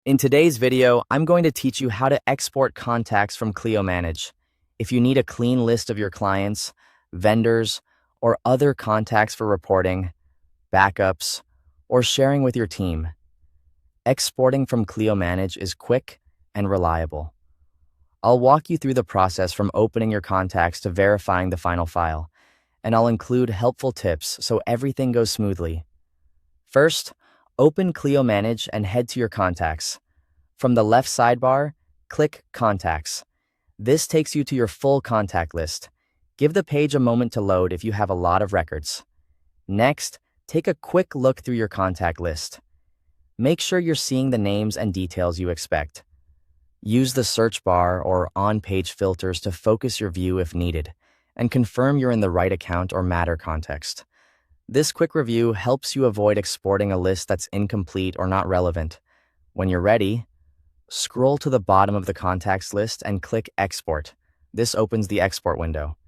In today's video, I'm going to teach you how to export contacts from Clio Manage. If you need a clean list of your clients, vendors, or other contacts for reporting, backups, or sharing with your team, exporting from Clio Manage is quick and reliable. I'll walk you through the process from opening your contacts to verifying the final file, and I'll include helpful tips so everything goes smoothly. First, open Clio Manage and head to your contacts. From the left sidebar, click Contacts. This takes you to your full contact list. Give the page a moment to load if you have a lot of records. Next, take a quick look through your contact list. Make sure you're seeing the names and details you expect. Use the search bar or on-page filters to focus your view if needed, and confirm you're in the right account or matter context. This quick review helps you avoid exporting a list that's incomplete or not relevant. When you're ready, scroll to the bottom of the contacts list and click Export. This opens the export window.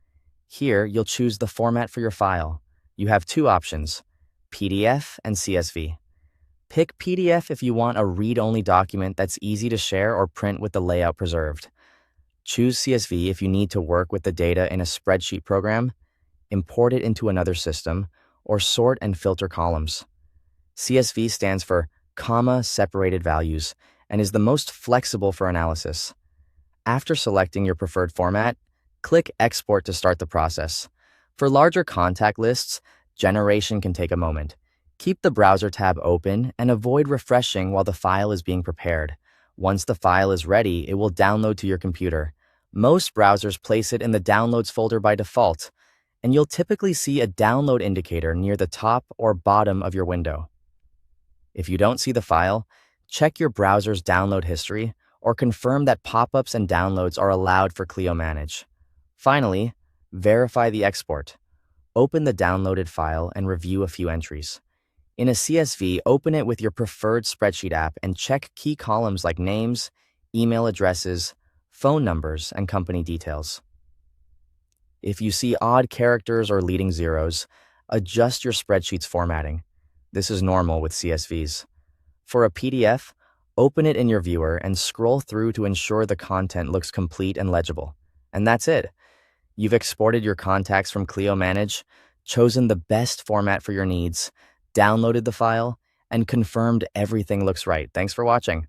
Here, you'll choose the format for your file. You have two options, PDF and CSV. Pick PDF if you want a read-only document that's easy to share or print with the layout preserved. Choose CSV if you need to work with the data in a spreadsheet program, import it into another system, or sort and filter columns. CSV stands for comma-separated values and is the most flexible for analysis. After selecting your preferred format, click Export to start the process. For larger contact lists, generation can take a moment. Keep the browser tab open and avoid refreshing while the file is being prepared. Once the file is ready, it will download to your computer. Most browsers place it in the Downloads folder by default, and you'll typically see a download indicator near the top or bottom of your window. If you don't see the file, check your browser's download history or confirm that pop-ups and downloads are allowed for Clio Manage. Finally, verify the export. Open the downloaded file and review a few entries. In a CSV, open it with your preferred spreadsheet app and check key columns like names, email addresses, phone numbers, and company details. If you see odd characters or leading zeros, adjust your spreadsheet's formatting. This is normal with CSVs. For a PDF, open it in your viewer and scroll through to ensure the content looks complete and legible. And that's it. You've exported your contacts from Clio Manage, chosen the best format for your needs, downloaded the file, and confirmed everything looks right. Thanks for watching.